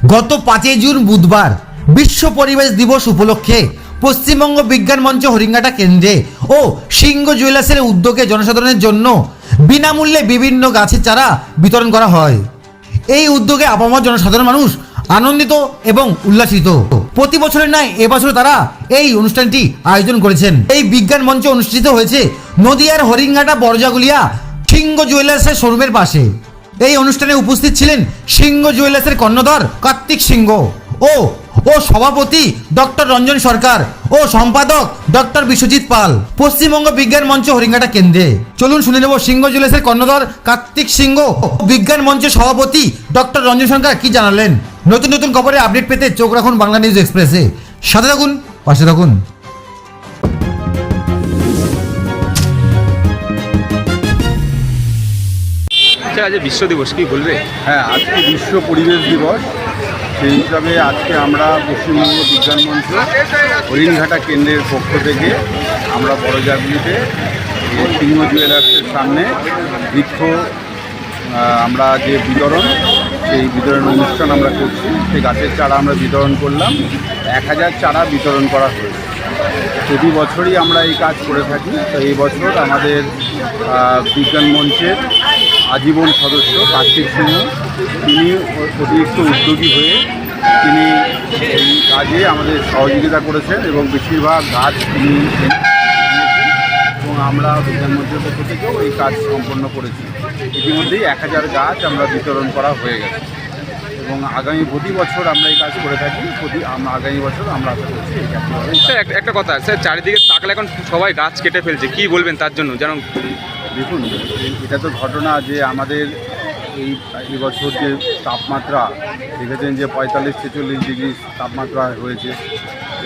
গত 5 জুন বুধবার বিশ্ব পরিবেশ দিবস উপলক্ষে পশ্চিমবঙ্গ বিজ্ঞান মঞ্চ হরিঙ্গাটা কেন্দ্রে ও সিংহ জুয়েলার্সের উদ্যোগে জনসাধারণের জন্য বিনামূল্যে বিভিন্ন গাছের চারা বিতরণ করা হয়। এই উদ্যোগে আপামর জনসাধারণ মানুষ আনন্দিত এবং উল্লাসিত। প্রতি বছরের ন্যায় এবছর তারা এই অনুষ্ঠানটি আয়োজন করেছেন। এই বিজ্ঞান মঞ্চ অনুষ্ঠিত হয়েছে নদিয়ার হরিঙ্গাটা বরজাগুলিয়া সিংহ জুয়েলার্সের শোরুমের পাশে। এই অনুষ্ঠানে উপস্থিত ছিলেন সিংহ জুয়েলার্সের কর্ণধার কার্তিক সিংহ ও সভাপতি ডক্টর রঞ্জন সরকার ও সম্পাদক ডক্টর বিশ্বজিৎ পাল, পশ্চিমবঙ্গ বিজ্ঞান মঞ্চ হরিঙ্গাটা কেন্দ্রে। চলুন শুনে নেব সিংহ জুয়েলার্সের কর্ণধার কার্তিক সিংহ বিজ্ঞান মঞ্চের সভাপতি ডক্টর রঞ্জন সরকার কি জানালেন। নতুন নতুন খবরের আপডেট পেতে চোখ রাখুন বাংলা নিউজ এক্সপ্রেসে। সাথে থাকুন, পাশে থাকুন। আজ বিশ্ব দিবস, কি বলবে? হ্যাঁ, আজকে বিশ্ব পরিবেশ দিবস। সেই হিসাবে আজকে আমরা পশ্চিমবঙ্গ বিজ্ঞান মঞ্চ হরিণঘাটা কেন্দ্রের পক্ষ থেকে আমরা বড়জাগুলিতে সিংহ জুয়েলার্সের সামনে বৃক্ষ আমরা যে বিতরণ, সেই বিতরণ অনুষ্ঠান আমরা করছি। সেই গাছের চারা আমরা বিতরণ করলাম। 1000 চারা বিতরণ করা হয়েছে। প্রতি বছরই আমরা এই কাজ করে থাকি। তো এই বছর আমাদের বিজ্ঞান মঞ্চের আজীবন সদস্য কার্তিক সিংহ, তিনি অতিরিক্ত উদ্যোগী হয়ে তিনি এই কাজে আমাদের সহযোগিতা করেছেন এবং বেশিরভাগ গাছ তিনি দিয়েছেন এবং আমরা বিজ্ঞান মঞ্চের পক্ষ থেকেও এই কাজ সম্পন্ন করেছি। ইতিমধ্যেই 1000 গাছ আমরা বিতরণ করা হয়ে গেছে এবং আগামী প্রতি বছর আমরা এই কাজ করে থাকি। আগামী বছর আমরা আশা করছি এই কাজ। স্যার, একটা কথা স্যার, চারিদিকে তাকলে এখন সবাই গাছ কেটে ফেলছে, কি বলবেন তার জন্য? যেন দেখুন, এটা তো ঘটনা যে আমাদের এই বছর যে তাপমাত্রা দেখেছেন যে 45-46 ডিগ্রি তাপমাত্রা হয়েছে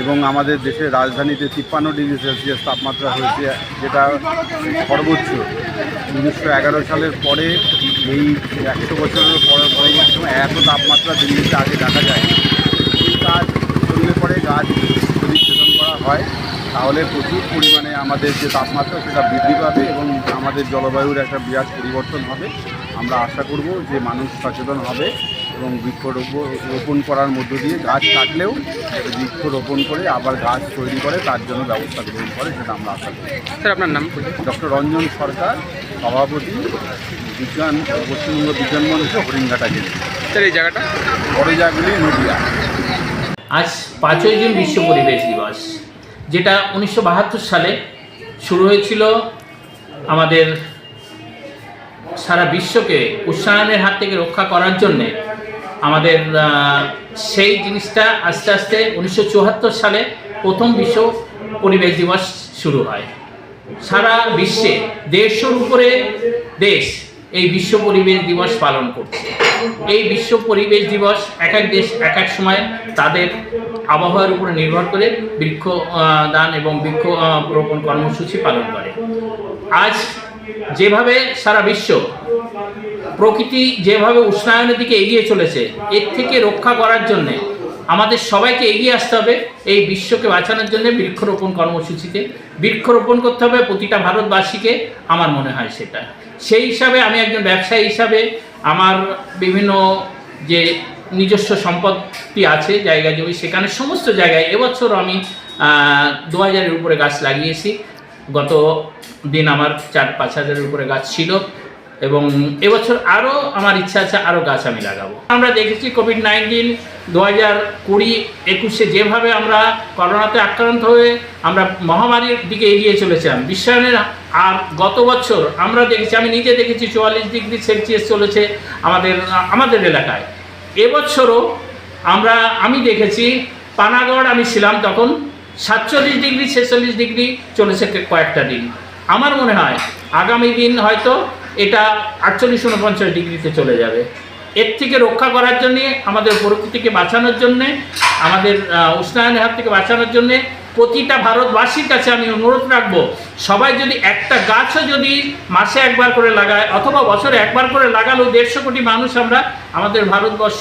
এবং আমাদের দেশের রাজধানীতে 53 ডিগ্রি সেলসিয়াস তাপমাত্রা হয়েছে, যেটা সর্বোচ্চ 1911 সালের পরে এই 100 বছরের পরবর্তী সময় এত তাপমাত্রা দিল্লিতে আগে দেখা যায়। এই কাজ করলে পরে গাছ যদি ছেদন করা হয় তাহলে প্রচুর পরিমাণে আমাদের যে তাপমাত্রা সেটা বৃদ্ধি পাবে এবং আমাদের জলবায়ুর একটা বিরাট পরিবর্তন হবে। আমরা আশা করব যে মানুষ সচেতন হবে এবং বৃক্ষরোপণ করার মধ্য দিয়ে গাছ কাটলেও বৃক্ষরোপণ করে আবার গাছ তৈরি করে তার জন্য ব্যবস্থা গ্রহণ করে, সেটা আমরা আশা করি। স্যার, আপনার নাম? ডক্টর রঞ্জন সরকার, সভাপতি পশ্চিমবঙ্গ বিজ্ঞান মঞ্চ হরিণঘাটা কেন্দ্র। স্যার, এই জায়গাটা বড়জাগুলি, নদিয়া। আজ 5 জুন বিশ্ব পরিবেশ দিবস, যেটা 1972 সালে শুরু হয়েছিল। আমাদের সারা বিশ্বকে উষ্ণায়নের হাত থেকে রক্ষা করার জন্যে আমাদের সেই জিনিসটা আস্তে আস্তে 1974 সালে প্রথম বিশ্ব পরিবেশ দিবস শুরু হয়। সারা বিশ্বে 150 উপরে দেশ এই বিশ্ব পরিবেশ দিবস পালন করছে। এই বিশ্ব পরিবেশ দিবস এক এক দেশ এক এক সময় তাদের আবহাওয়ার উপরে নির্ভর করে বৃক্ষ দান এবং বৃক্ষ রোপণ কর্মসূচি পালন করে। আজ যেভাবে সারা বিশ্ব প্রকৃতি যেভাবে উষ্ণায়নের দিকে এগিয়ে চলেছে, এর থেকে রক্ষা করার জন্যে আমাদের সবাইকে এগিয়ে আসতে হবে। এই বিশ্বকে বাঁচানোর জন্য বৃক্ষরোপণ কর্মসূচিতে বৃক্ষরোপণ করতে হবে প্রতিটা ভারতবাসীকে, আমার মনে হয় সেটা। সেই হিসাবে আমি একজন ব্যবসায়ী হিসাবে আমার বিভিন্ন যে নিজস্ব সম্পত্তি আছে, জায়গা জমি, সেখানে সমস্ত জায়গায় এবছর আমি 2000-এর উপরে গাছ লাগিয়েছি। গত দিন আমার 4-5 হাজারের উপরে গাছ ছিল এবং এবছর আরও আমার ইচ্ছা আছে আরও গাছ আমি লাগাবো। আমরা দেখেছি কোভিড-19 2020-21 যেভাবে আমরা করোনাতে আক্রান্ত হয়ে আমরা মহামারীর দিকে এগিয়ে চলেছিলাম বিশ্বায়নের। আর গত বছর আমরা দেখেছি, আমি নিজে দেখেছি 44 ডিগ্রি সেলসিয়াস চলেছে আমাদের এলাকায়। এবছরও আমি দেখেছি পানাগড় আমি ছিলাম তখন 47 ডিগ্রি 46 ডিগ্রি চলেছে কয়েকটা দিন। আমার মনে হয় আগামী দিন হয়তো এটা 48-49 ডিগ্রিতে চলে যাবে। এর থেকে রক্ষা করার জন্যে, আমাদের প্রকৃতিকে বাঁচানোর জন্যে, আমাদের উষ্ণায়নের হাত থেকে বাঁচানোর জন্যে প্রতিটা ভারতবাসীর কাছে আমি অনুরোধ রাখবো, সবাই যদি একটা গাছও যদি মাসে একবার করে লাগায় অথবা বছরে একবার করে লাগালেও 150 কোটি মানুষ আমরা, আমাদের ভারতবর্ষ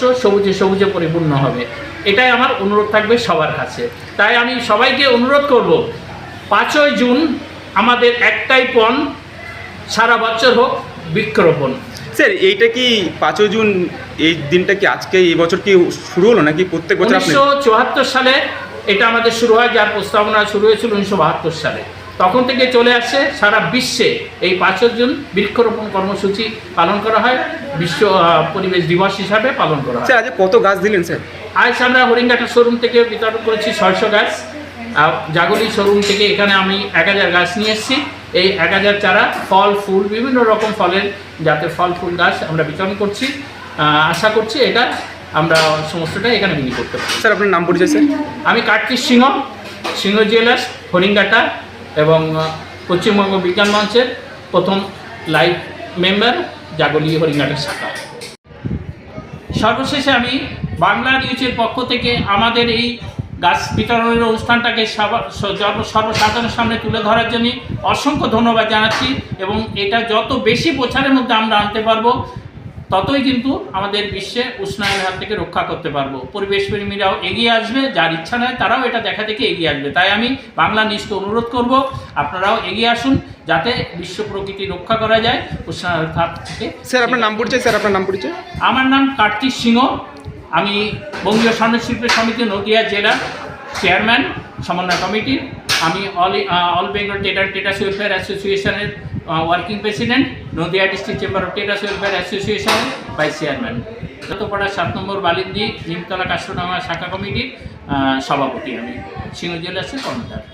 সবুজে পরিপূর্ণ হবে। এটাই আমার অনুরোধ থাকবে সবার কাছে। তাই আমি সবাইকে অনুরোধ করব, 5 জুন আমাদের একটাই পণ, সারা বছর হোক বৃক্ষরোপণ। স্যার এইটা কি 5ই জুন এই দিনটা কি আজকে এই বছর কি শুরু হলো নাকি প্রত্যেক বছর আপনি 1974 সালে এটা আমাদের শুরু হয়, যার প্রস্তাবনা শুরু হয়েছিল 1972 সালে। তখন থেকে চলে আসছে, সারা বিশ্বে এই 5ই জুন বৃক্ষরোপণ কর্মসূচি পালন করা হয়, বিশ্ব পরিবেশ দিবস হিসাবে পালন করা হয়। স্যার আজ কত গাছ দিলেন স্যার? আজ আমরা হরিণঘাটা শোরুম থেকে বিতরণ করেছি 600 গাছ। জাগলি শোরুম থেকে এখানে আমি 1000 গাছ নিয়ে এসেছি। এই 1000 চারা ফল ফুল বিভিন্ন রকম ফলের জাতের ফল ফুল গাছ আমরা বিতরণ করছি। আশা করছি এটা আমরা সমস্তটা এখানে বিক্রি করতে পারি। স্যার আপনার নাম পরিচয় স্যার? আমি কার্তিক সিংহ, সিংহ জুয়েলার্স, হরিণঘাটা এবং পশ্চিমবঙ্গ বিজ্ঞান মঞ্চের প্রথম লাইভ মেম্বার, জাগলি হরিণঘাটার শাখা। সর্বশেষে আমি বাংলা নিউজের পক্ষ থেকে আমাদের এই গাছ বিতরণের অনুষ্ঠানটাকে সর্বসাধারণের সামনে তুলে ধরার জন্য অসংখ্য ধন্যবাদ জানাচ্ছি, এবং এটা যত বেশি প্রচারের মধ্যে আমরা আনতে পারবো ততই কিন্তু আমাদের বিশ্বে উষ্ণায়নের হাত থেকে রক্ষা করতে পারবো। পরিবেশ প্রেমীরাও এগিয়ে আসবে, যার ইচ্ছা নয় তারাও এটা দেখা থেকে এগিয়ে আসবে। তাই আমি বাংলা নিউজকে অনুরোধ করব, আপনারাও এগিয়ে আসুন যাতে বিশ্ব প্রকৃতি রক্ষা করা যায় উষ্ণায়নের হাত থেকে। স্যার আপনার নাম পরিচয়? স্যার আপনার নাম পরিচয়? আমার নাম কার্তিক সিংহ, আমি বঙ্গীয় সনদ শিল্পী সমিতি নদিয়া জেলার চেয়ারম্যান, সমন্বয় কমিটির। আমি অল বেঙ্গল ট্রেডার্স ওয়েলফেয়ার অ্যাসোসিয়েশনের working president, Nadia district chamber of traders welfare অ্যাসোসিয়েশনের ভাইস চেয়ারম্যান, যতপাড়া 7 নম্বর বালিন্দি নিমতলা কাষ্টডাঙ্গা শাখা কমিটির সভাপতি। আমি সিংহ জুয়েলার্সের কর্মচারী।